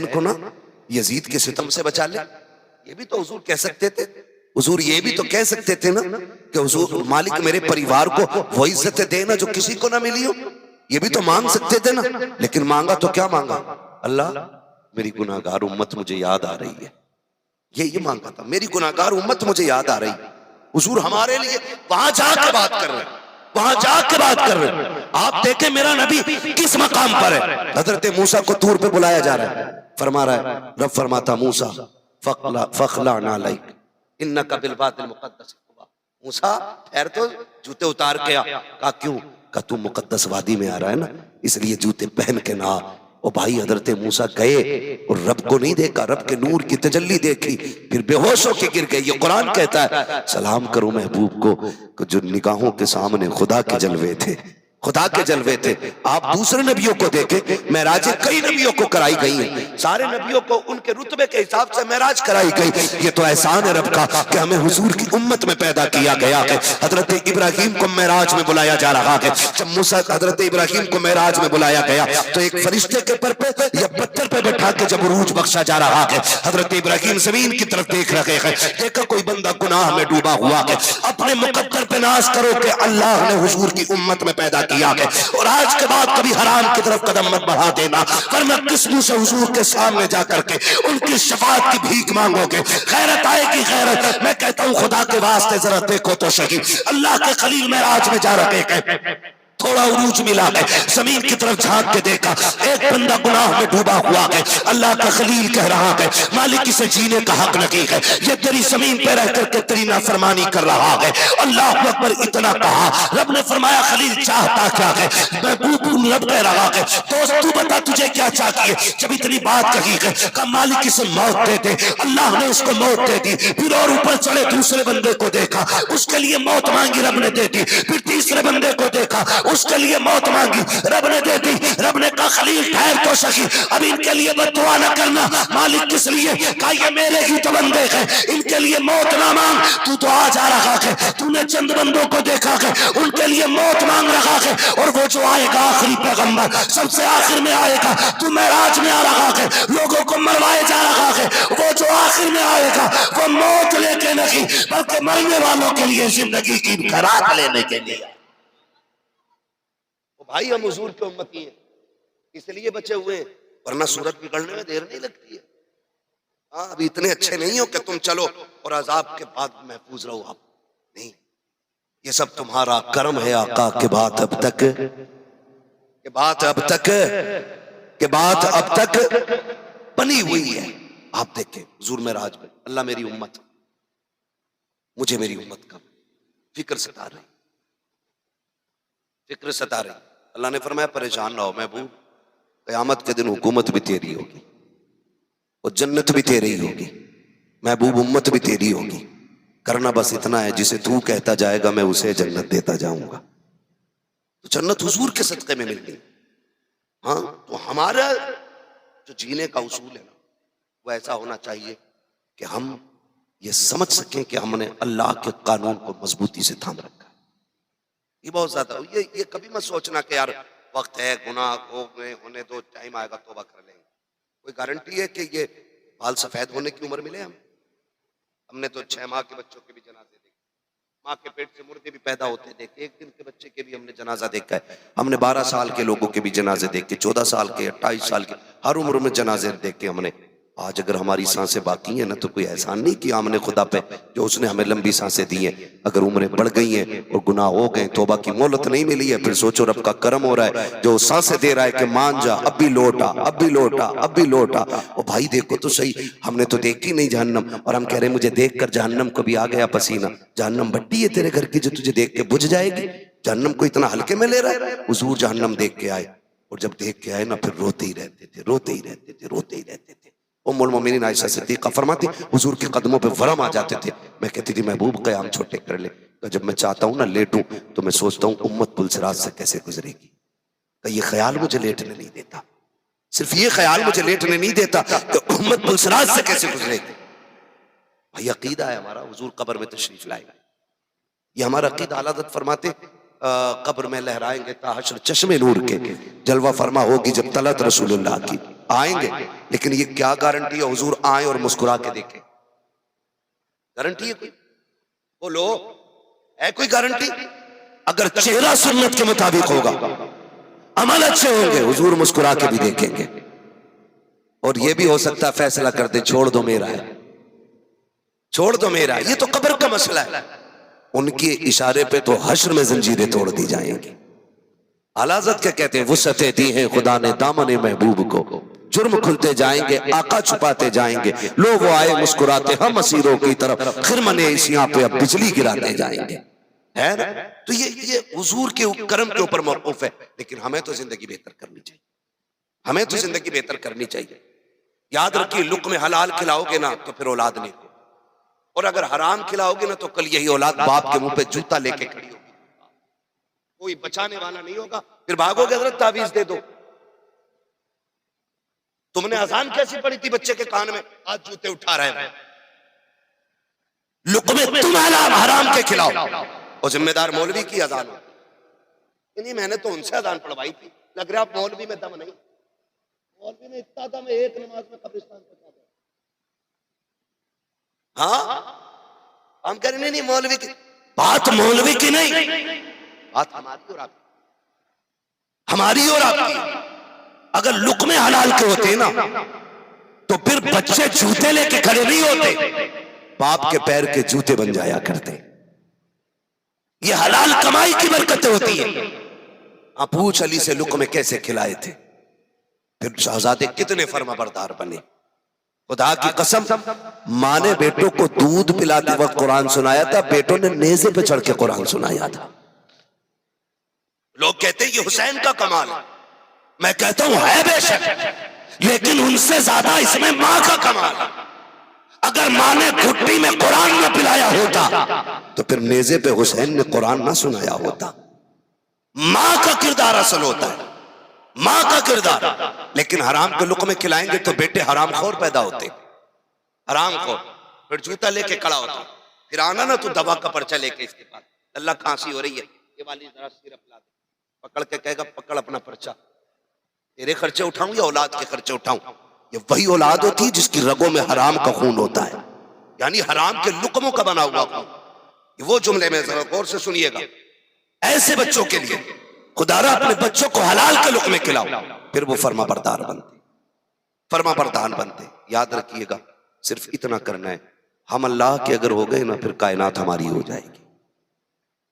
بہن کو نا یزید کے ستم سے بچا لے. یہ بھی تو حضور کہہ سکتے تھے. حضور یہ بھی تو کہہ سکتے تھے نا کہ حضور مالک میرے پریوار کو وہ عزت دے نا جو کسی کو نہ ملی ہو. یہ بھی تو مانگ سکتے تھے نا. لیکن مانگا تو کیا مانگا؟ اللہ میری گناہگار امت مجھے یاد آ رہی ہے. یہ مانگا تھا, میری گناہگار امت مجھے یاد آ رہی ہے. حضور ہمارے لیے وہاں جا کے بات کر رہے ہیں, وہاں جا کے بات کر رہے ہیں. آپ دیکھیں میرا نبی کس مقام پر ہے. حضرت موسیٰ کو طور پہ بلایا جا رہا ہے. فرما رہا ہے, رب فرماتا موسیٰ فخلع نعلیک انک بالوادی المقدس طویٰ. موسیٰ ٹھہر تو جوتے اتار کے آ. کہا کیوں؟ کہا تو مقدس وادی میں آ رہا ہے نا, اس لیے جوتے پہن کے نہ. اور بھائی حضرت موسیٰ گئے اور رب کو نہیں دیکھا, رب کے نور کی تجلی دیکھی, پھر بے ہوش ہو کے گر گئے. یہ قرآن کہتا ہے سلام کرو محبوب کو جو نگاہوں کے سامنے خدا کے جلوے تھے, خدا کے جلوے تھے. آپ دوسرے نبیوں کو دیکھیں, معراجیں کئی نبیوں کو کرائی گئی ہیں, سارے نبیوں کو ان کے رتبے کے حساب سے معراج کرائی گئی. یہ تو احسان ہے رب کا کہ ہمیں حضور کی امت میں پیدا کیا گیا ہے. حضرت ابراہیم کو معراج میں بلایا جا رہا ہے. جب موسیٰ حضرت ابراہیم کو معراج میں بلایا گیا تو ایک فرشتے کے پر پہ یا پتھر پہ بٹھا کے جب عروج بخشا جا رہا ہے, حضرت ابراہیم زمین کی طرف دیکھ رہے ہیں. دیکھا کوئی بندہ گناہ میں ڈوبا ہوا ہے, اپنے مقدر پہ ناز کرو کہ اللہ نے حضور کی امت میں پیدا کیا ہے, اور آج کے بعد کبھی حرام کی طرف قدم مت بڑھا دینا, ورنہ کس منہ سے حضور کے سامنے جا کر کے ان کی شفاعت کی بھیک مانگو گے. غیرت آئے گی غیرت. میں کہتا ہوں خدا کے واسطے ذرا دیکھو تو صحیح, اللہ کے خلیل معراج میں جا رہے ہیں, تھوڑا عروج ملا ہے, زمین کی طرف جھانک کے دیکھا ایک بندہ گناہ میں ڈوبا ہوا ہے. اللہ کا خلیل کہہ رہا ہے مالک اسے جینے کا حق نہیں ہے, یہ تیری زمین پہ رہ کر کے تیری نافرمانی کر رہا ہے. اللہ اکبر. اتنا کہا, رب نے فرمایا خلیل چاہتا کیا ہے؟ محبوب رب کہہ رہا ہے دوست تو بتا تجھے کیا چاہیے. جب اتنی بات کہی ہے کہ مالک اسے موت دے دے, اللہ نے اس کو موت دے دی. پھر اور اوپر چڑھے دوسرے بندے کو دیکھا, اس کے لیے موت مانگی, رب نے دے دی. پھر تیسرے بندے کو دیکھا, اس کے لیے موت مانگی, رب نے دے دی. رب نے کہا خلیل ٹھہر تو سکی, اب ان کے لیے بد دعا نہ کرنا. مالک کس لیے؟ کہا یہ میرے ہی تو بندے ہیں, ان کے لیے موت نہ مانگ. تو آ جا رہا ہے, تو نے چند بندوں کو دیکھا ہے ان کے لیے موت مانگ رہا ہے, اور وہ جو آئے گا آخری پیغمبر سب سے آخر میں آئے گا. تو معراج میں آ رہا ہے, لوگوں کو مروائے جا رہا ہے, وہ جو آخر میں آئے گا وہ موت لے کے نہیں بلکہ مرنے والوں کے لیے زندگی کی خراک لینے کے لیے. بھائی ہم حضور کی امتی ہیں, اس لیے بچے ہوئے ہیں, ورنہ صورت بگڑنے میں دیر نہیں لگتی ہے. ہاں ابھی اتنے اچھے نہیں ہو کہ تم چلو اور عذاب کے بعد محفوظ رہو. آپ نہیں, یہ سب تمہارا کرم ہے آقا کہ بات اب تک, کہ بات اب تک, کہ بات اب تک بنی ہوئی ہے. آپ دیکھیں حضور معراج میں, اللہ میری امت, مجھے میری امت کا فکر ستا رہی, فکر ستا رہی. اللہ نے فرمایا پریشان نہ ہو محبوب, قیامت کے دن حکومت بھی تیری ہوگی اور جنت بھی تیری ہوگی محبوب, امت بھی تیری ہوگی. کرنا بس اتنا ہے جسے تو کہتا جائے گا میں اسے جنت دیتا جاؤں گا. تو جنت حضور کے صدقے میں مل گئی. ہاں تو ہمارا جو جینے کا اصول ہے نا وہ ایسا ہونا چاہیے کہ ہم یہ سمجھ سکیں کہ ہم نے اللہ کے قانون کو مضبوطی سے تھام رکھا. یہ بہت زیادہ, یہ کبھی مت سوچنا کہ یار وقت ہے, گناہ ہو گئے ہونے دو, ٹائم آئے گا توبہ کر لیں گے. کوئی گارنٹی ہے کہ یہ بال سفید ہونے کی عمر ملے؟ ہم نے تو 6 ماہ کے بچوں کے بھی جنازے دیکھے, ماں کے پیٹ سے مردے بھی پیدا ہوتے دیکھے, 1 دن کے بچے کے بھی ہم نے جنازہ دیکھا ہے. ہم نے 12 سال کے لوگوں کے بھی جنازے دیکھے, 14 سال کے, 28 سال کے, ہر عمر میں جنازے دیکھے ہم نے. آج اگر ہماری سانسیں باقی ہیں نا تو کوئی احسان نہیں کیا ہم نے خدا پہ, جو اس نے ہمیں لمبی سانسیں دی ہیں. اگر عمریں بڑھ گئی ہیں اور گناہ ہو گئے, توبہ کی مہلت نہیں ملی ہے, پھر سوچو رب کا کرم ہو رہا ہے جو سانسیں دے رہا ہے کہ مان جا, اب بھی لوٹا, اب بھی لوٹا, اب بھی لوٹا. اور بھائی دیکھو تو صحیح, ہم نے تو دیکھی نہیں جہنم, اور ہم کہہ رہے ہیں مجھے دیکھ کر جہنم کو بھی آ گیا پسینہ. جہنم بھٹی ہے تیرے گھر کی جو تجھے دیکھ کے بجھ جائے گی. جہنم کو اتنا ہلکے میں لے رہا ہے. حضور جہنم دیکھ کے آئے, اور جب دیکھ کے آئے نا پھر روتے ہی رہتے تھے, روتے ہی رہتے تھے, روتے ہی رہتے تھے. ام المومنین عائشہ صدیقہ فرماتی حضور کے قدموں پہ ورم آ جاتے تھے. میں کہتی تھی محبوب قیام چھوٹے کر لے. جب میں چاہتا ہوں نا لیٹوں تو میں سوچتا ہوں امت پلسرات سے کیسے گزرے گی. کہ یہ خیال مجھے لیٹنے نہیں دیتا, صرف یہ خیال مجھے لیٹنے نہیں دیتا کہ امت پلسرات سے کیسے گزرے گی. بھائی عقیدہ ہے ہمارا, حضور قبر میں تشریف لائے گا, یہ ہمارا عقیدہ. اعلیٰ حضرت فرماتے قبر میں لہرائیں گے تا حشر چشمے نور کے, جلوہ فرما ہوگی جب طلعت رسول اللہ کی. آئیں گے، لیکن یہ کیا گارنٹی ہے حضور آئیں اور مسکرا کے دیکھیں؟ گارنٹی ہے کوئی؟ بولو، ہے کوئی گارنٹی؟ اگر چہرہ سنت کے مطابق ہوگا، عمل اچھے ہوں گے، حضور مسکرا کے بھی دیکھیں گے۔ اور یہ بھی ہو سکتا ہے فیصلہ کر دے چھوڑ دو میرا ہے، چھوڑ دو میرا ہے، یہ تو قبر کا مسئلہ ہے۔ ان کے اشارے پہ تو حشر میں زنجیریں توڑ دی جائیں گی۔ اعلیٰ حضرت کیا کہتے ہیں؟ وسعتیں دی ہیں خدا نے دامن محبوب کو، جرم کھلتے جائیں گے آقا چھپاتے جائیں گے، لو وہ آئے مسکراتے ہم اسیروں کی طرف، خرمن عیسیاں پہ اب بجلی گراتے جائیں گے، ہے نا؟ تو یہ حضور کے کرم کے اوپر موقوف ہے۔ لیکن ہمیں تو زندگی بہتر کرنی چاہیے، ہمیں تو زندگی بہتر کرنی چاہیے۔ یاد رکھیے، لقمے حلال کھلاؤ گے نا تو پھر اولاد نہیں ہو، اور اگر حرام کھلاؤ گے نا تو کل یہی اولاد باپ کے منہ پہ جوتا لے کے کھڑی ہوگی، کوئی بچانے والا نہیں ہوگا، پھر بھاگو گے حضرت تعویذ دے دو۔ تم نے اذان کیسی پڑھی تھی بچے کے کان میں؟ آج جوتے اٹھا رہے ہیں۔ لقمے تم حرام کے کھلاؤ، اور ذمہ دار مولوی کی اذان ہو۔ نہیں، میں نے تو ان سے اذان پڑھوائی تھی، لگ رہا مولوی میں دم نہیں۔ مولوی میں اتنا دم ہے، ایک نماز میں قبرستان پہنچا دیا۔ ہاں، ہم کہہ رہے نہیں مولوی کی بات، مولوی کی نہیں، بات ہماری اور آپ کی، ہماری اور آپ کی۔ اگر لقمے حلال کے ہوتے نا تو پھر بچے جوتے لے کے کھڑے نہیں ہوتے، باپ کے پیر کے جوتے بن جایا کرتے۔ یہ حلال کمائی کی برکتیں ہوتی ہیں۔ آپ پوچھ علی سے لقمے کیسے کھلائے تھے، پھر شہزادے کتنے فرما بردار بنے۔ خدا کی قسم، ماں نے بیٹوں کو دودھ پلاتے وقت قرآن سنایا تھا، بیٹوں نے نیزے پہ چڑھ کے قرآن سنایا تھا۔ لوگ کہتے ہیں یہ حسین کا کمال ہے، میں کہتا ہوں ہے بے شک، لیکن ان سے زیادہ اس میں ماں کا کمال ہے۔ اگر ماں نے گھٹی میں قرآن نہ پلایا ہوتا تو پھر نیزے پہ حسین نے قرآن نہ سنایا ہوتا۔ ماں کا کردار اصل ہوتا ہے، ماں کا کردار۔ لیکن حرام کے لقمے کھلائیں گے تو بیٹے حرام خور پیدا ہوتے، حرام خور، پھر جوتا لے کے کھڑا ہوتا، پھر آنا نا تو دوا کا پرچہ لے کے اس کے پاس، اللہ کھانسی ہو رہی ہے، یہ والی ذرا سیرپ لا دے، پکڑ کے کہے گا پکڑ اپنا پرچہ، تیرے خرچے اٹھاؤں یا اولاد کے خرچے اٹھاؤں؟ یہ وہی اولاد ہوتی ہے جس کی رگوں میں حرام کا خون ہوتا ہے، یعنی حرام کے لقموں کا بنا ہوا خون۔ یہ وہ جملے میں ذرا غور سے سنیے گا، ایسے بچوں کے لیے خدا را اپنے بچوں کو حلال کے لقمے کھلاؤ، پھر وہ فرما بردار بنتے، فرما بردار بنتے۔ یاد رکھیے گا، صرف اتنا کرنا ہے، ہم اللہ کے اگر ہو گئے نا پھر کائنات ہماری ہو جائے گی۔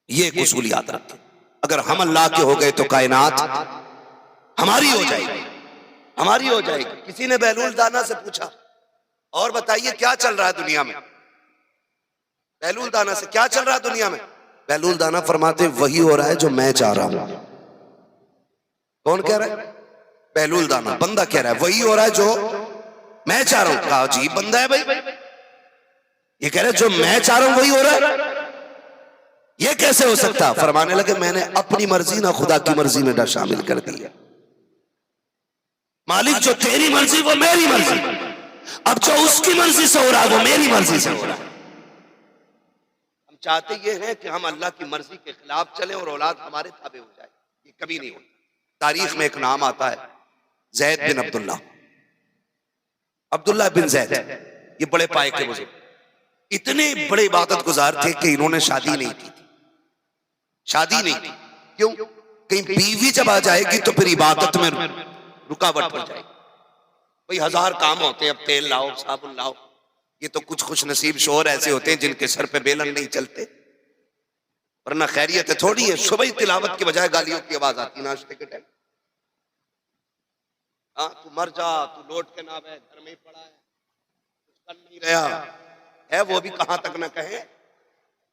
یہ ایک اصول یاد رکھیں، اگر ہم اللہ کے ہو گئے تو کائنات ہماری ہو جائے گی، ہماری ہو جائے گی۔ کسی نے بہلول دانا سے پوچھا، اور بتائیے کیا چل رہا ہے دنیا میں؟ بہلول دانا سے کیا چل رہا ہے دنیا میں؟ بہلول دانا فرماتے وہی ہو رہا ہے جو میں چاہ رہا ہوں۔ کون کہہ رہا ہے؟ بہلول دانا، بندہ کہہ رہا ہے وہی ہو رہا ہے جو میں چاہ رہا ہوں۔ کہا عجیب بندہ ہے بھائی، یہ کہہ رہا ہے جو میں چاہ رہا ہوں وہی ہو رہا ہے، یہ کیسے ہو سکتا؟ فرمانے لگے میں نے اپنی مرضی نہ خدا کی مرضی میں نہ شامل کر دی ہے۔ مالک جو تیری مرضی وہ میری مرضی، اب جو اس کی مرضی سے ہو رہا ہے وہ میری مرضی سے ہو رہا ہے۔ ہم چاہتے یہ ہیں کہ ہم اللہ کی مرضی کے خلاف چلیں اور اولاد ہمارے تابع ہو جائے، یہ کبھی نہیں ہوتا۔ تاریخ میں ایک نام آتا ہے زید بن عبداللہ، عبداللہ بن زید، یہ بڑے پائے کے بزرگ، اتنے بڑے عبادت گزار تھے کہ انہوں نے شادی نہیں کی تھی، شادی نہیں کی۔ کیوں؟ کہیں بیوی جب آ جائے گی تو پھر عبادت میں رکاوٹ پڑ جائے گی۔ بھئی ہزار کام ہوتے ہیں، اب تیل لاؤ، صابن لاؤ، یہ تو کچھ خوش نصیب شوہر ایسے ہوتے ہیں جن کے سر پہ بیلن نہیں چلتے، ورنہ خیریت تھوڑی ہے۔ صبح تلاوت کے بجائے گالیوں کی آواز آتی ناشتے کے ٹائم، ہاں تو مر جا، تو لوٹ کے نہ بے، گھر میں ہی پڑا ہے، کچھ کر نہیں رہا ہے، وہ بھی کہاں تک نہ کہیں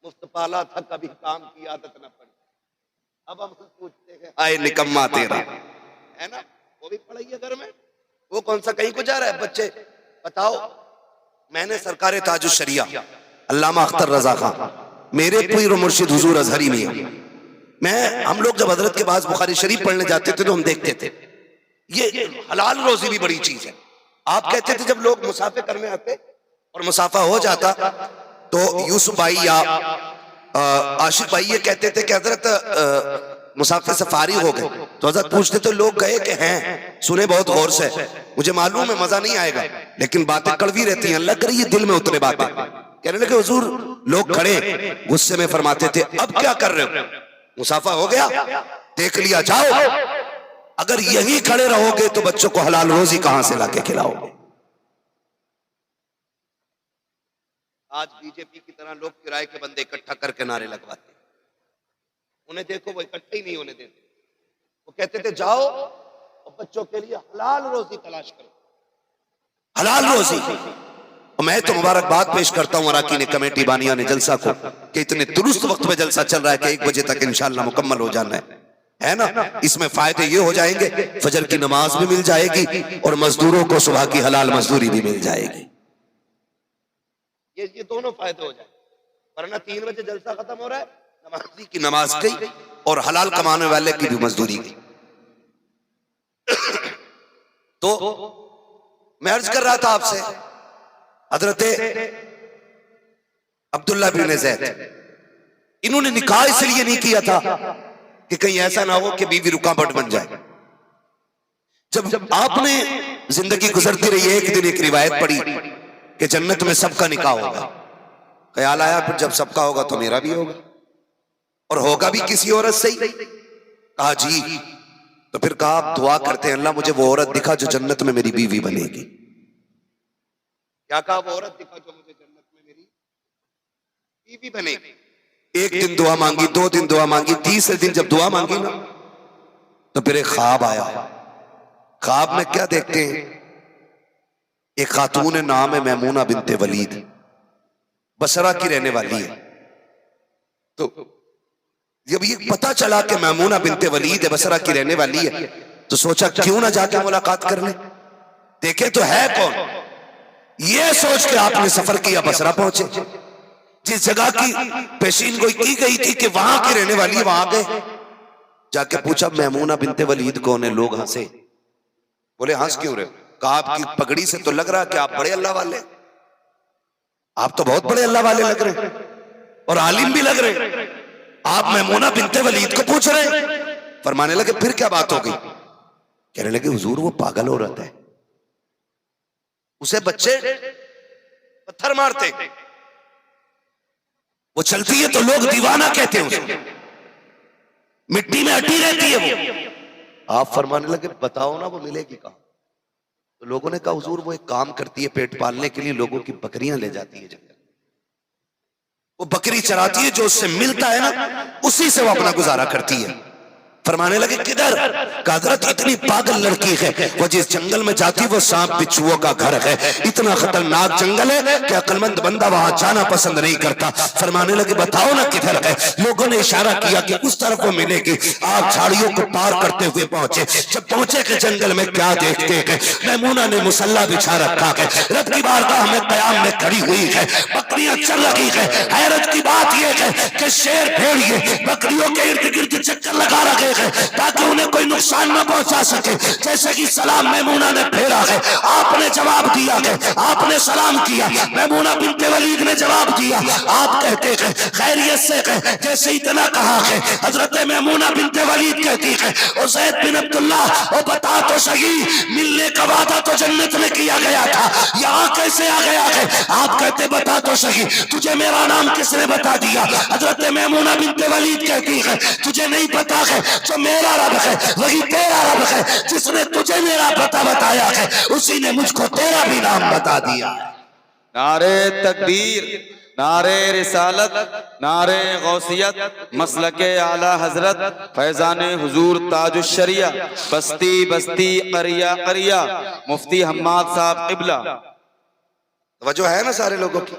مفت پالا تھا کبھی کام کی عادت نہ پڑی۔ اب ہم پوچھتے ہیں آئے نکما تیرا، ہے نا؟ وہ بھی پڑھائی ہے گھر میں، وہ کون سا کہیں کو جا رہا ہے؟ بچے بتاؤ، میں نے سرکار تاج الشریعہ علامہ اختر رضا خان، میرے پیر و مرشد حضور ازہری میاں، ہم لوگ جب حضرت کے پاس بخاری شریف پڑھنے جاتے تھے تو ہم دیکھتے تھے یہ حلال روزی بھی بڑی چیز ہے۔ آپ کہتے تھے جب لوگ مسافے کرنے آتے اور مسافہ ہو جاتا تو یوسف بھائی یا عاشق بھائی یہ کہتے تھے کہ حضرت مسافر سے فارغ ہو گئے، تو حضرت پوچھتے تھے لوگ گئے کہ ہیں؟ سنے بہت غور سے، مجھے معلوم ہے مزہ نہیں آئے گا لیکن باتیں کڑوی رہتی ہیں، اللہ کرے یہ دل میں اترے باتیں۔ کہنے لگے حضور لوگ کھڑے غصے میں فرماتے تھے اب کیا کر رہے ہو؟ مسافہ ہو گیا، دیکھ لیا، جاؤ، اگر یہی کھڑے رہو گے تو بچوں کو حلال روزی کہاں سے لا کے کھلاؤ گے؟ آج بی جے پی کی طرح لوگ کرائے کے بندے اکٹھا کر کے نعرے لگواتے ہیں، انہیں دیکھو وہ اکٹھا ہی نہیں ہونے دیتے، وہ کہتے تھے جاؤ اور بچوں کے لیے حلال روزی تلاش کرو، حلال روزی۔ اور میں تو مبارکباد پیش کرتا ہوں اراکین کمیٹی بانیان جلسہ کو کہ اتنے درست وقت پہ جلسہ چل رہا ہے کہ 1 بجے تک انشاءاللہ مکمل ہو جانا ہے نا؟ اس میں فائدے یہ ہو جائیں گے فجر کی نماز بھی مل جائے گی اور مزدوروں کو صبح کی حلال مزدوری بھی مل جائے گی، یہ دونوں فائدے ہو جائیں، ورنہ 3 بجے جلسہ ختم ہو رہا ہے، نمازی کی نماز گئی اور حلال کمانے والے کی بھی مزدوری گئی۔ تو میں عرض کر رہا تھا آپ سے، حضرت عبداللہ بن زید انہوں نے نکاح اس لیے نہیں کیا تھا کہ کہیں ایسا نہ ہو کہ بیوی رکاوٹ بن جائے۔ جب آپ نے زندگی گزرتی رہی ایک دن ایک روایت پڑھی کہ جنت میں سب کا نکاح ہوگا، خیال آیا پھر جب سب کا ہوگا تو میرا بھی ہوگا، اور ہوگا بھی کسی عورت سے ہی۔ کہا جی، تو پھر کہا آپ دعا کرتے ہیں اللہ مجھے وہ عورت دکھا جو جنت میں میری بیوی بنے گی۔ کیا کہا؟ وہ عورت دکھا جو مجھے جنت میں میری بیوی بنے گی۔ ایک دن دعا مانگی، 2 دن دعا مانگی، تیسرے دن جب دعا مانگی نا تو پھر ایک خواب آیا۔ خواب میں کیا دیکھتے ہیں؟ ایک خاتون نام ہے میمونہ بنت ولید، بصرہ کی رہنے والی ہے۔ تو جب یہ پتا چلا کہ میمونہ بنت ولید ہے، بصرہ کی رہنے والی ہے، تو سوچا کیوں نہ جا کے ملاقات کر لیں، دیکھیں تو ہے کون۔ یہ سوچ کے آپ نے سفر کیا، بصرہ پہنچے، جس جگہ کی پیشین گوئی کی گئی تھی کہ وہاں کی رہنے والی ہے وہاں گئے، جا کے پوچھا میمونہ بنت ولید کون ہے؟ لوگ ہنسے، بولے ہنس کیوں رہے؟ کہا آپ کی پگڑی سے تو لگ رہا کہ آپ بڑے اللہ والے، آپ تو بہت بڑے اللہ والے لگ رہے ہیں اور عالم بھی لگ رہے ہیں، آپ میمونہ بنت ولید کو پوچھ رہے ہیں۔ فرمانے لگے پھر کیا بات ہو گئی؟ کہنے لگے حضور وہ پاگل عورت ہے، اسے بچے پتھر مارتے، وہ چلتی ہے تو لوگ دیوانہ کہتے ہیں، اسے مٹی میں اٹی رہتی ہے وہ۔ آپ فرمانے لگے بتاؤ نا وہ ملے گی کہاں؟ تو لوگوں نے کہا حضور وہ ایک کام کرتی ہے، پیٹ پالنے کے لیے لوگوں کی بکریاں لے جاتی ہے جنگل، وہ بکری چراتی ہے، جو اس سے ملتا ہے نا اسی سے وہ اپنا گزارا کرتی ہے۔ فرمانے لگے کدھر؟ کہا حضرت اتنی پاگل لڑکی ہے، وہ جس جنگل میں جاتی وہ سانپ بچھوؤں کا گھر ہے، اتنا خطرناک جنگل ہے کہ عقل مند بندہ وہاں جانا پسند نہیں کرتا۔ فرمانے لگے بتاؤ نا کدھر ہے؟ لوگوں نے اشارہ کیا کہ اس طرف وہ ملے گی۔ آپ جھاڑیوں کو پار کرتے ہوئے پہنچے، جب پہنچے کہ جنگل میں کیا دیکھتے ہیں؟ میمونہ نے مصلی بچھا رکھا ہے، رب کی بارگاہ میں قیام میں کھڑی ہوئی ہے، بکریاں چل رہی ہے۔ حیرت کی بات یہ ہے کہ شیر بھیڑیے بکریوں کے ارد گرد چکر لگا رکھے تاکہ انہیں کوئی نقصان نہ پہنچا سکے۔ جیسے کہ سلام میمونہ نے پھیرا ہے، آپ نے جواب دیا ہے، آپ نے سلام کیا، میمونہ بنت ولید نے جواب دیا، آپ کہتے ہیں خیریت سے ہے۔ جیسے اتنا کہا ہے حضرت میمونہ بنت ولید کہتی ہے او زید بن عبداللہ او بتا تو صحیح، ملنے کا وعدہ تو جنت میں کیا گیا تھا، یہاں کیسے آ گیا ہے؟ آپ کہتے بتا تو صحیح تجھے میرا نام کس نے بتا دیا؟ حضرت میمونہ بنت ولید کہتی ہے تجھے نہیں پتا ہے، جو میرا رب ہے وہی تیرا رب ہے، جس نے تجھے میرا پتہ بتایا ہے اسی نے مجھ کو تیرا بھی نام بتا دیا۔ نعرے تکبیر، نعرے رسالت، نعرے غوثیت، مسلک اعلی حضرت فیضان حضور تاج الشریعہ بستی بستی قریہ قریہ مفتی حماد صاحب قبلہ۔ توجہ ہے نا سارے لوگوں کی؟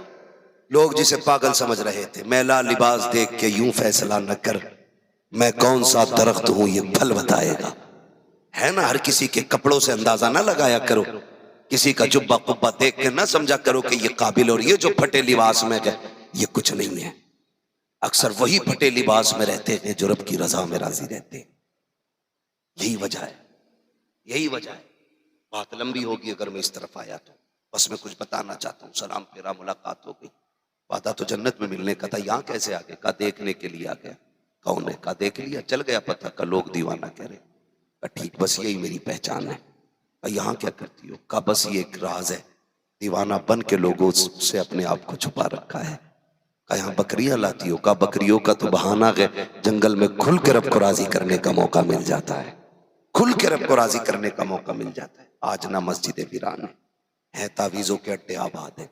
لوگ جسے پاگل سمجھ رہے تھے، میلا لباس دیکھ کے یوں فیصلہ نہ کر، میں کون سا درخت ہوں یہ پھل بتائے گا، ہے نا؟ ہر کسی کے کپڑوں سے اندازہ نہ لگایا کرو، کسی کا جبہ قبہ دیکھ کے نہ سمجھا کرو کہ یہ قابل، اور یہ جو پھٹے لباس میں گئے یہ کچھ نہیں ہے۔ اکثر وہی پھٹے لباس میں رہتے ہیں جو رب کی رضا میں راضی رہتے ہیں۔ یہی وجہ ہے، یہی وجہ ہے۔ بات لمبی ہوگی اگر میں اس طرف آیا تو، بس میں کچھ بتانا چاہتا ہوں۔ سلام پھیرا، ملاقات ہو گئی، وعدہ تو جنت میں ملنے کا تھا، یہاں کیسے آ گئے؟ کہا دیکھنے کے لیے آ گیا۔ کون ہے؟ کہا دیکھ لیا، چل گیا پتہ، کا لوگ دیوانہ کہہ رہے۔ ٹھیک، بس یہی میری پہچان ہے، یہاں کیا کرتی ہو؟ کہا بس یہ ایک راز ہے، دیوانہ بن کے لوگوں سے اپنے آپ کو چھپا رکھا ہے۔ کہا یہاں بکریاں لاتی ہو؟ کہا بکریوں کا تو بہانہ ہے، جنگل میں کھل کے رب کو راضی کرنے کا موقع مل جاتا ہے، کھل کے رب کو راضی کرنے کا موقع مل جاتا ہے۔ آج نہ مسجد ویران ہے تعویذوں کے اڈے آباد ہیں،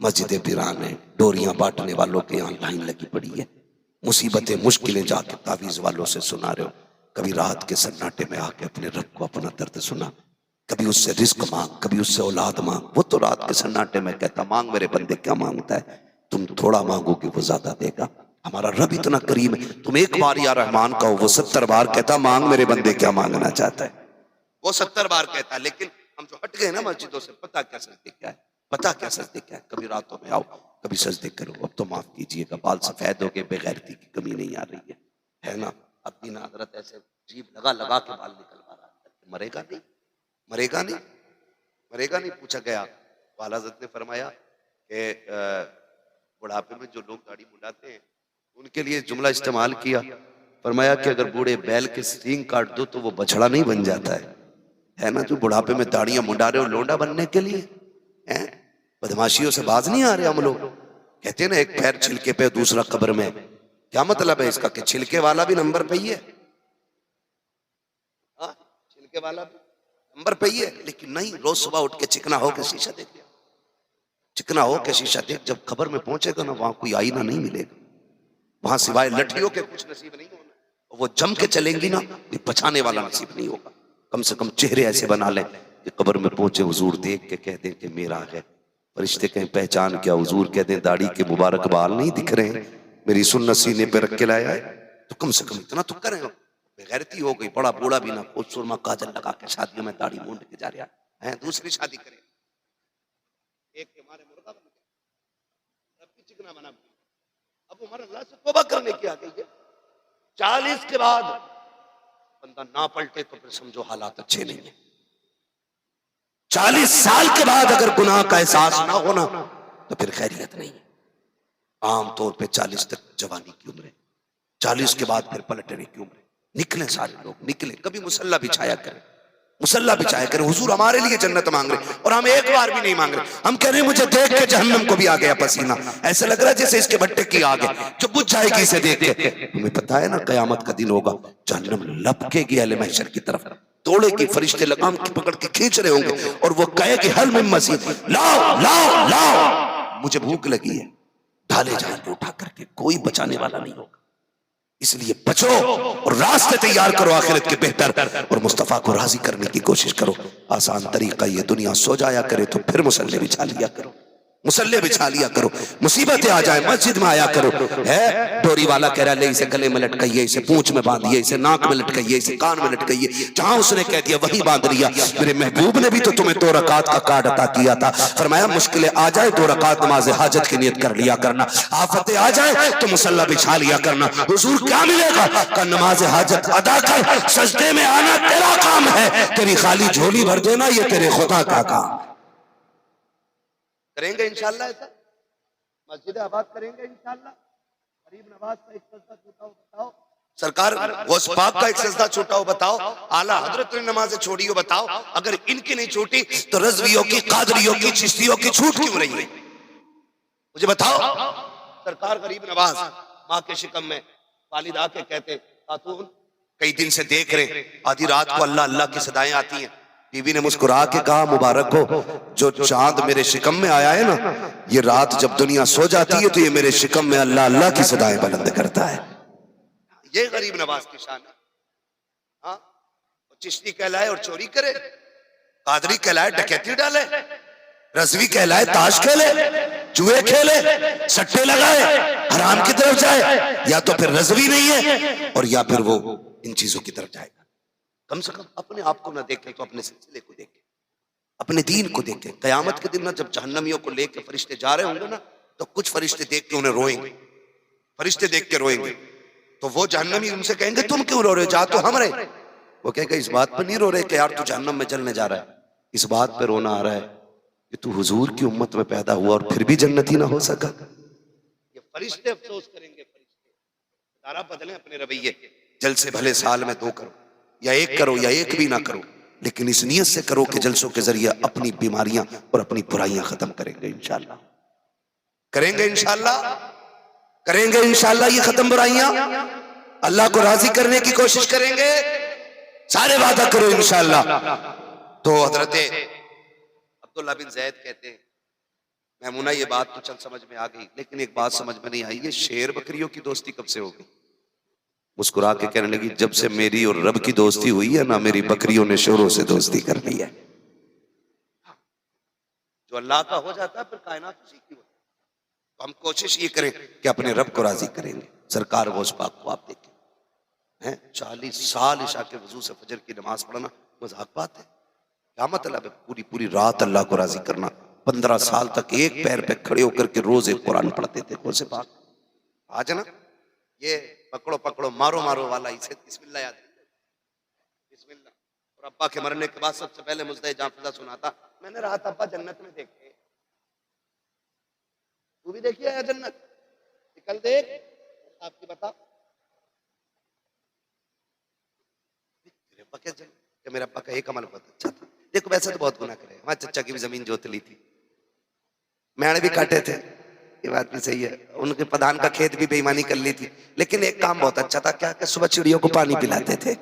مسجد ویران ہے، ڈوریاں بانٹنے والوں کے یہاں لائن لگی پڑی ہے، مصیبتیں مشکلیں جا کے تعویذ والوں سے سنا رہے ہو، کبھی رات کے سناٹے میں آ کے اپنے رب کو اپنا درد سنا، کبھی اس سے رزق مانگ، کبھی اس سے اولاد مانگ۔ وہ تو رات کے سناٹے میں کہتا مانگ میرے بندے، کیا مانگتا ہے؟ تم تھوڑا مانگو گے وہ زیادہ دے گا۔ ہمارا رب اتنا کریم ہے، تم ایک بار یا رحمان کہو، وہ 70 بار کہتا مانگ میرے بندے کیا مانگنا چاہتا ہے۔ وہ 70 بار کہتا ہے، لیکن ہم جو ہٹ گئے نا مسجدوں سے، پتہ کیا سجدے کیا ہے، پتہ کیا سجدے کیا ہے۔ کبھی راتوں میں آؤ، کبھی سجدے کرو، اب تو معاف کیجئے گا، بال سفید ہو گئے، بے غیرتی کی کمی نہیں آ رہی ہے نا؟ اب بھی حضرت ایسے جیب لگا لگا کے بال نکلوا رہا ہے، مرے گا نہیں، مرے گا نہیں، مرے گا نہیں۔ پوچھا گیا، والا حضرت نے فرمایا کہ بڑھاپے میں جو لوگ داڑھی منڈاتے ہیں ان کے لیے جملہ استعمال کیا، فرمایا کہ اگر بوڑھے بیل کے سینگ کاٹ دو تو وہ بچھڑا نہیں بن جاتا ہے نا؟ جو بڑھاپے میں داڑیاں منڈا رہے ہو لونڈا بننے کے لیے، بدماشیوں سے باز نہیں آ رہے ہم لوگ۔ کہتے ہیں نا ایک پیر چھلکے پہ دوسرا قبر میں، کیا مطلب ہے اس کا؟ کہ چھلکے والا بھی نمبر پہ ہی ہے، چھلکے والا بھی نمبر پہ ہی ہے، لیکن نہیں، روز صبح اٹھ کے چکنا ہو کے شیشہ دیکھ، چکنا ہو کے شیشہ دیکھ، جب قبر میں پہنچے گا نا وہاں کوئی آئینہ نہیں ملے گا، وہاں سوائے لٹھیوں کے کچھ نصیب نہیں ہونا، وہ جم کے چلیں گی نا بچانے والا نصیب نہیں ہوگا۔ کم سے کم چہرے ایسے بنا لیں کہ قبر میں پہنچے حضور دیکھ کے کہہ دیں کہ میرا ہے، فرشتے کہیں پہچان کیا؟ حضور کہہ دیں داڑھی کے مبارک بال نہیں دکھ رہے ہیں، میری سنت سینے پہ رکھ کے لایا ہے، تو کم سے کم اتنا تو کریں۔ بغیرتی ہو گئی، بڑا بوڑھا بھی نہ، کچھ سرما کاجل لگا کے شادیوں میں داڑھی مونڈ کے جا رہا ہے، دوسری شادی کرے، ایک کے مارے مرغا بن گیا، رب کی چکنا بنا، اب عمر اللہ سے توبہ کرنے کی آ گئی ہے۔ 40 کے بعد بندہ نہ پلٹے تو پھر سمجھو حالات اچھے نہیں ہیں۔ 40 سال کے بعد اگر گناہ کا احساس نہ ہونا تو پھر خیریت نہیں ہے۔ عام طور پہ 40 تک جوانی کی عمر ہے، 40 کے بعد پھر پلٹنے کی عمر ہے۔ نکلیں سارے لوگ، نکلیں، کبھی مصلی بچھایا کریں، مصلی بچھایا کریں، حضور ہمارے لیے جنت مانگ رہے، اور ہم ایک بار بھی نہیں مانگ رہے، ہم کہہ رہے ہیں مجھے دیکھ کے جہنم کو بھی آ گیا پسینہ، ایسے لگ رہا ہے جیسے اس کے بٹے کی آگ ہے جو بجھ جائے گی اسے دیکھ کے۔ ہمیں پتہ ہے نا قیامت کا دن ہوگا، جہنم لپکے گی اہل محشر کی طرف، توڑے کی، فرشتے لگام کی پکڑ کے کھینچ رہے ہوں گے، اور وہ کہے کہ حل من مزید، لاؤ لاؤ لاؤ، مجھے بھوک لگی ہے، ڈھالے جائیں گے اٹھا کر کے، کوئی بچانے والا نہیں ہوگا۔ اس لیے بچو اور راستے تیار کرو آخرت کے بہتر، اور مصطفیٰ کو راضی کرنے کی کوشش کرو۔ آسان طریقہ یہ دنیا سو جایا کرے تو پھر مصلی بچھا لیا کرو، مصلی بچھا لیا کرو، مصیبتیں آ جائیں مسجد میں آیا کرو۔ ہے ڈوری والا کہہ رہا لے اسے گلے میں لٹکائیے، اسے پونچھ میں باندھیے، اسے ناک میں لٹکائیے، اسے کان میں لٹکائیے، جہاں اس نے کہہ دیا وہی باندھ لیا۔ میرے محبوب نے بھی تو تمہیں 2 رکعت کا کارڈ عطا کیا تھا، فرمایا مشکلیں آ جائے 2 رکعت نماز حاجت کی نیت کر لیا کرنا، آفتیں آ جائے تو مصلی بچھا لیا کرنا۔ حضور کیا ملے گا؟ کہ نماز حاجت ادا کر، سجدے میں آنا تیرا کام ہے، تیری خالی جھولی بھر دینا یہ تیرے خدا کا کام۔ کریں گے انشاءاللہ ایسا؟ مسجد آباد کریں گے انشاءاللہ؟ غریب نواز کا ایک سجدہ چھوٹا ہو بتاؤ، سرکار غوث پاک کا ایک سجدہ چھوٹا ہو بتاؤ، اعلیٰ حضرت نے نمازیں چھوڑی ہو بتاؤ، اگر ان کی نہیں چھوٹی تو رضویوں کی، قادریوں کی، چشتیوں کی چھوٹ کیوں رہی ہے؟ مجھے بتاؤ۔ سرکار غریب نواز ماں کے شکم میں، والد آ کے کہتے خاتون کئی دن سے دیکھ رہے، آدھی رات کو اللہ اللہ کی صدائیں آتی ہیں، بیوی نے مسکرا کے کہا مبارک ہو، جو چاند میرے شکم میں آیا ہے نا، یہ رات جب دنیا سو جاتی ہے تو یہ میرے شکم میں اللہ اللہ کی صدائیں بلند کرتا ہے۔ یہ غریب نواز کی شان ہے۔ ہاں، چشتی کہلائے اور چوری کرے، قادری کہلائے ڈکیتی ڈالے، رضوی کہلائے تاش کھیلے، جوئے کھیلے، سٹے لگائے، حرام کی طرف جائے، یا تو پھر رضوی نہیں ہے اور یا پھر وہ ان چیزوں کی طرف جائے گا۔ کم سے کم اپنے آپ کو نہ دیکھیں تو اپنے سلسلے کو دیکھیں، اپنے دین کو دیکھیں۔ قیامت کے دن جب جہنمیوں کو لے کے فرشتے جا رہے ہوں گے نا تو کچھ فرشتے دیکھ کے انہیں روئیں گے، فرشتے دیکھ کے روئیں گے، تو وہ جہنمی ان سے کہیں گے تم کیوں رو رہے ہو، جا تو ہم رہے۔ وہ کہے گا اس بات پر نہیں رو رہے کہ یار تو جہنم میں جلنے جا رہا ہے، اس بات پہ رونا آ رہا ہے کہ تو حضور کی امت میں پیدا ہوا اور پھر بھی جنتی نہ ہو سکا۔ یہ فرشتے افسوس کریں گے، فرشتے ادارہ بدلیں اپنے رویے، جل سے بھلے سال میں 2 کرو یا 1 کرو یا 1 بھی نہ کرو، لیکن اس نیت سے کرو کہ جلسوں کے ذریعے اپنی بیماریاں اور اپنی برائیاں ختم کریں گے انشاءاللہ، کریں گے انشاءاللہ، کریں گے انشاءاللہ یہ ختم برائیاں، اللہ کو راضی کرنے کی کوشش کریں گے، سارے وعدہ کرو انشاءاللہ۔ تو حضرت عبداللہ بن زید کہتے ہیں میمونہ یہ بات تو چل سمجھ میں آ گئی، لیکن ایک بات سمجھ میں نہیں آئی، یہ شیر بکریوں کی دوستی کب سے ہو گئی؟ مسکرا کے کہنے لگی جب سے میری اور رب کی دوستی ہوئی ہے نا، میری بکریوں نے شوروں سے دوستی کر لی ہے۔ جو اللہ کا ہو جاتا ہے پھر کائنات اسی کی ہوتی ہے۔ تو ہم کوشش یہ کریں کہ اپنے رب کو راضی کریں گے۔ سرکار غوث پاک کو آپ دیکھیں 40 سال عشاء کے وضو سے فجر کی نماز پڑھنا مذاق بات ہے؟ کیا مطلب ہے پوری رات اللہ کو راضی کرنا؟ 15 سال تک ایک پیر پہ کھڑے ہو کر کے روز ایک قرآن پڑھتے تھے غوث پاک۔ آج نا یہ پکڑو پکڑو مارو مارو والا اسے بسم اللہ یاد ہے، بسم اللہ۔ اور ابا کے مرنے کے بعد سب سے پہلے مجدہ جعفر سنا تھا، میں نے رات ابا جنت میں دیکھے، تو بھی دیکھیے ہے جنت، نکل دیکھ آپ کی بتا کہ میرا ابا کا ایک عمل بہت اچھا تھا۔ دیکھو ویسے تو بہت گناہ کرے، ہمارے چچا کی بھی زمین جوت لی تھی، میڑے بھی کاٹے تھے، یہ بات بھی صحیح ہے، ان کے پردھان کا کھیت بھی بے ایمانی کر لی تھی، لیکن ایک کام بہت اچھا تھا، کیا کہ صبح چڑیوں کو پانی پلاتے تھے۔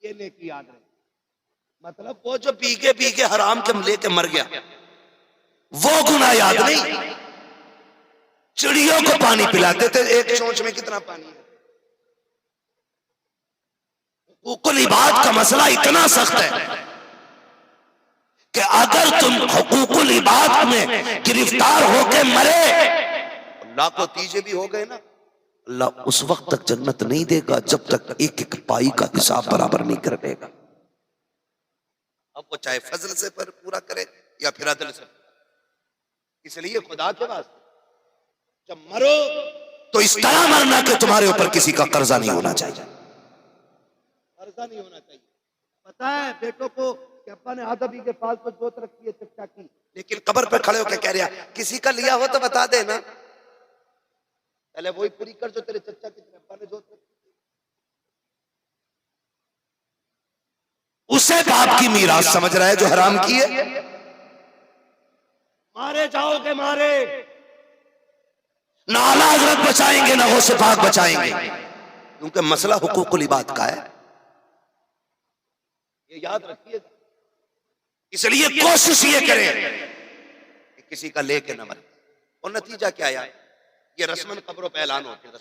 یہ نیکی یاد رہے، مطلب وہ جو بیگے حرام کے لے کے مر گیا وہ گناہ یاد نہیں، چڑیوں کو پانی پلاتے تھے۔ ایک چونچ میں کتنا پانی ہے؟ حقوق العباد کا مسئلہ اتنا سخت ہے کہ اگر تم حقوق العباد میں گرفتار ہو کے مرے، اللہ کو تیجے بھی ہو گئے نا، اللہ اس وقت تک جنت نہیں دے گا جب تک ایک ایک پائی کا حساب برابر نہیں کر دے گا۔ اب وہ چاہے فضل سے پورا کرے یا پھر عدل سے، اس لیے خدا کے واسطے جب مرو تو اس طرح مرنا کہ تمہارے اوپر کسی کا قرضہ نہیں ہونا چاہیے، قرضہ نہیں ہونا چاہیے۔ پتا ہے بیٹوں کو کہ ابا نے آدھا بیگھے پاس پر جوت رکھی ہے چچا کی، لیکن قبر پہ کھڑے ہو کے کہہ رہا کسی کا لیا ہو تو بتا دے نا، پہلے وہی پوری کر جو تیرے چچا کی تیرے ابا نے جوت رکھی، اسے باپ کی میراث سمجھ رہا ہے جو حرام کی ہے۔ مارے جاؤ گے مارے، نہ اعلیٰ حضرت بچائیں گے نہ غوث پاک بچائیں گے، کیونکہ مسئلہ حقوق العباد کا ہے، یہ یاد رکھیے۔ اس لیے کوشش یہ کریں کہ کسی کا لے کے نہ مرے، اور نتیجہ کیا ہے؟ یہ رسمن قبروں پہ اعلان ہوتے ہیں،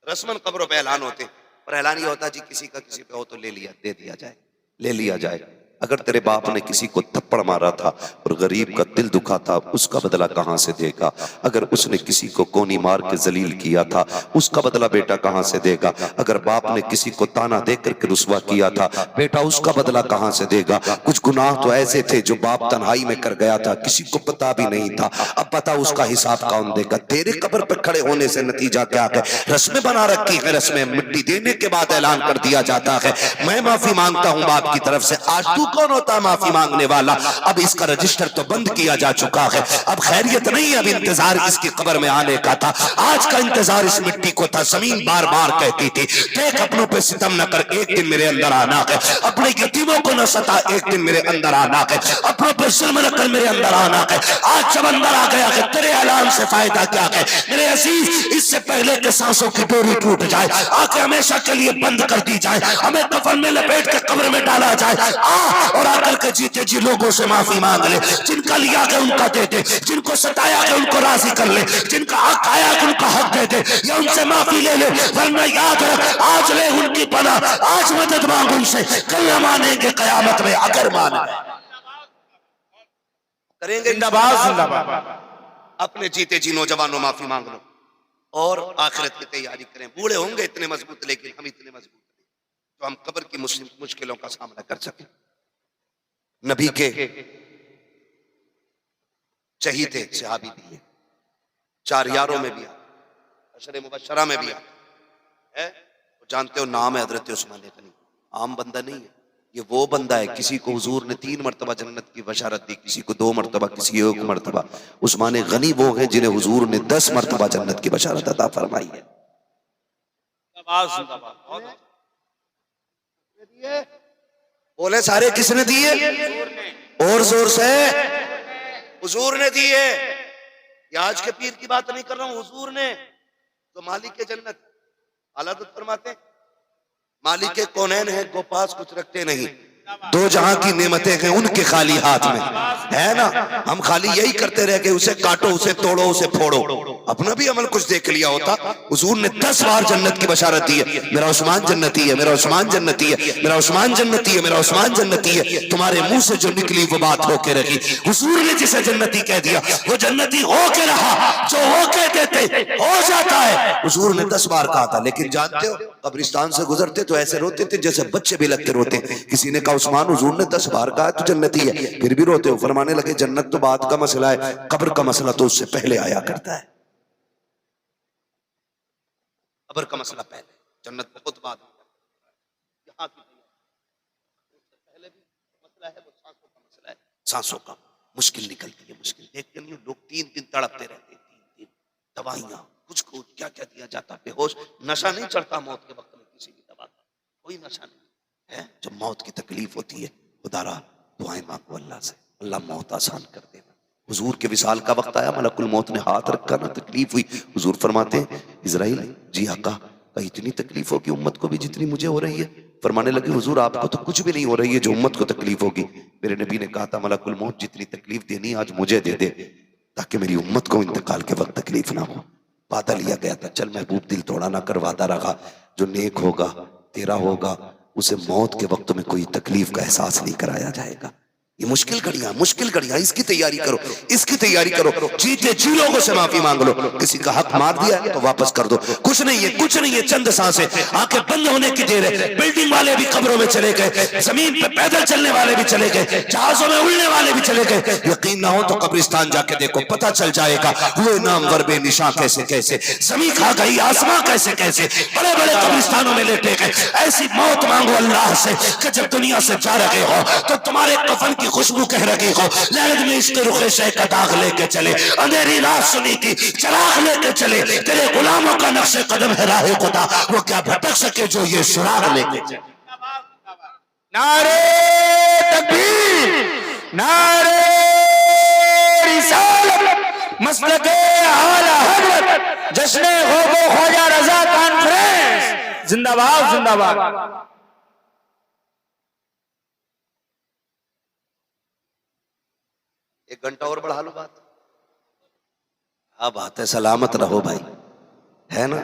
رسمن قبروں پہ اعلان ہوتے ہیں، اور اعلان یہ ہوتا ہے جی کسی کا کسی پہ ہو تو لے لیا دے دیا جائے، لے لیا جائے۔ اگر تیرے باپ نے کسی کو تھپڑ مارا تھا اور غریب کا دل دکھا تھا، اس کا بدلہ کہاں سے دے گا؟ اگر اس نے کسی کو کونی مار کے ذلیل کیا تھا، اس کا بدلہ بیٹا کہاں سے دے گا؟ اگر باپ نے کسی کو تانا دے کر کے رسوا کیا تھا، بیٹا اس کا بدلہ کہاں سے دے گا؟ کچھ گناہ تو ایسے تھے جو باپ تنہائی میں کر گیا تھا، کسی کو پتا بھی نہیں تھا، اب پتا اس کا حساب کون دے گا؟ تیرے قبر پر کھڑے ہونے سے نتیجہ کیا ہے؟ رسمیں بنا رکھی ہیں، رسمیں مٹی دینے کے بعد اعلان کر دیا جاتا ہے میں معافی مانگتا ہوں باپ کی طرف سے۔ آج تو کون ہوتا ہے معافی مانگنے والا؟ اب اس کا رجسٹر تو بند کیا جا چکا ہے، اب خیریت نہیں، اب انتظار اس کی قبر میں آنے کا تھا، آج کا انتظار اس مٹی کو تھا۔ زمین بار بار کہتی تھی دیکھ اپنوں پہ ستم نہ کر، ایک دن میرے اندر آنا ہے، اپنے یتیموں کو نہ ستا، ایک دن میرے اندر آنا ہے، اپنوں پہ ظلم نہ کر، میرے اندر آنا ہے۔ آج جب اندر آ گیا ہے تیرے اعلان سے فائدہ کیا ہے میرے عزیز؟ اس سے پہلے کہ سانسوں کی ڈوری ٹوٹ جائے، آنکھیں ہمیشہ کے لیے بند کر دی جائے، ہمیں کفن میں لپیٹ کے قبر میں ڈالا جائے، اور آ کر کے جیتے جی لوگوں سے معافی مانگ لے، جن کا لیا کہ ان کا دے دے، جن کو ستایا کہ ان کو راضی کر لے، جن کا حق آیا کہ ان کا حق دے دے، یا ان سے معافی لے لے، ورنہ یاد رکھ آج لے ان کی پناہ، آج مدد مانگ ان سے، کل نہ مانیں گے قیامت میں اگر مانے کریں گے۔ زندہ باد زندہ باد۔ اپنے جیتے جی نوجوانوں معافی مانگ لو اور آخرت کی تیاری کریں۔ بوڑھے ہوں گے اتنے مضبوط، لیکن ہم اتنے مضبوط نہیں تو ہم قبر کی مشکلوں کا سامنا کر سکیں۔ نبی کے چہیتے صحابی بھی ہیں، 4 یاروں میں بھی عشر مبشرہ میں بھی ہے، جانتے ہو نام ہے حضرت عثمان غنی، عام بندہ نہیں ہے، یہ وہ بندہ ہے کسی کو حضور نے 3 مرتبہ جنت کی بشارت دی، کسی کو 2 مرتبہ، کسی 1 مرتبہ۔ عثمان غنی وہ ہیں جنہیں حضور نے 10 مرتبہ جنت کی بشارت عطا فرمائی ہے۔ دیے؟ بولے سارے کس نے دیے؟ اور زور سے حضور نے دیے. یہ آج کے پیر کی بات نہیں کر رہا ہوں, حضور نے. تو مالک جنت اعلیٰ حضرت فرماتے ہیں مالک کونین ہے گو پاس کچھ رکھتے نہیں, دو جہاں کی نعمتیں ہیں ان کے خالی ہاتھ میں ہے نا. ہم خالی یہی کرتے رہ کہ اسے کاٹو, اسے توڑو, اسے پھوڑو, اپنا بھی عمل کچھ دیکھ لیا ہوتا. حضور نے 10 بار جنت کی بشارت دی ہے, میرا عثمان جنتی ہے, میرا عثمان جنتی ہے, میرا عثمان جنتی ہے, میرا عثمان جنتی ہے. تمہارے منہ سے جو نکلی وہ بات ہو کے رہی. حضور نے جسے جنتی کہہ دیا وہ جنتی ہو کے رہا, جو ہو کے دیتے ہو جاتا ہے. حضور نے 10 بار کہا تھا, لیکن جانتے ہو قبرستان سے گزرتے تو ایسے روتے تھے جیسے بچے بھی لگتے روتے. کسی نے کہا عثمان حضور نے 10 بار کہا تو جنتی ہے, پھر بھی روتے ہو. فرمانے لگے جنت تو بعد کا مسئلہ ہے, قبر کا مسئلہ تو اس سے پہلے آیا کرتا ہے. قبر کا مسئلہ پہلے, جنت بہت بعد میں. یہاں کی پہلے بھی مسئلہ ہے, وہ سانسوں کا مسئلہ ہے. سانسوں کا مشکل نکلتی ہے, مشکل دیکھ کے نہیں لوگ 3 دن تڑپتے رہتے, 3 دن دوائیاں کچھ کیا کیا دیا جاتا, بے ہوش. نشہ نہیں چڑھتا موت کے وقت میں کسی بھی دوا کا, کوئی نشہ نہیں ہے. جب موت کی تکلیف ہوتی ہے خدا را دعائیں مانگو اللہ سے, اللہ موت آسان کر دینا. حضور کے وصال کا وقت آیا, ملک الموت نے ہاتھ رکھا نا, تکلیف ہوئی. حضور فرماتے ہیں اسرائیل جی آقا اتنی تکلیف ہوگی امت کو بھی جتنی مجھے ہو رہی ہے. فرمانے لگے حضور آپ کو تو کچھ بھی نہیں ہو رہی ہے جو امت کو تکلیف ہوگی. میرے نبی نے کہا تھا ملک الموت جتنی تکلیف دینی آج مجھے دے دے تاکہ میری امت کو انتقال کے وقت تکلیف نہ ہو. وعدہ لیا گیا تھا, چل محبوب دل توڑا نہ کر, وعدہ رکھا جو نیک ہوگا تیرا ہوگا اسے موت کے وقت میں کوئی تکلیف کا احساس نہیں کرایا جائے گا. یہ مشکل گھڑیاں, اس کی تیاری کرو, اس کی تیاری کرو. جیتے جی لوگوں سے معافی مانگ لو, کسی کا حق مار دیا ہے تو واپس کر دو. کچھ نہیں ہے, چند سانسیں, آنکھیں بند ہونے کی دیر ہے. بلڈنگ والے بھی قبروں میں چلے گئے, زمین پہ پیدل چلنے والے بھی چلے گئے, جہازوں میں اڑنے والے بھی چلے گئے. یقین نہ ہو تو قبرستان جا کے دیکھو, پتہ چل جائے گا وہ نامور بے نشاں کیسے, زمین کھا گئی آسماں کیسے, بڑے بڑے قبرستانوں میں لیٹے گئے. ایسی موت مانگو اللہ سے کہ جب دنیا سے جا رہے ہو تو تمہارے کفن کی خوشبو کہہ رہی ہو لہد میں عشق رخ شے کا داغ لے کے چلے, اندھیری رات سنی تھی چراغ لے کے چلے, تیرے غلاموں کا نقش قدم ہے راہ خدا, وہ کیا بھٹک سکے جو یہ سراغ لے کے چلے. نعرے تکبیر, نعرے رسالت, مسلک اعلی حضرت, جشن غوغ و خواجہ رضا کانفرنس زندہ باد, زندہ باد. ایک گھنٹہ اور بڑھا لو بات. ہاں بات ہے, سلامت رہو بھائی, ہے نا.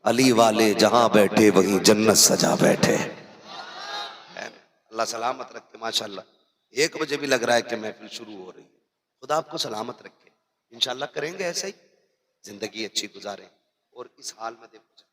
علی والے جہاں بیٹھے وہیں جنت سجا بیٹھے. اللہ سلامت رکھے. ماشاءاللہ 1 بجے بھی لگ رہا ہے کہ محفل شروع ہو رہی ہے. خدا آپ کو سلامت رکھے. انشاءاللہ کریں گے ایسے ہی, زندگی اچھی گزاریں. اور اس حال میں دیکھو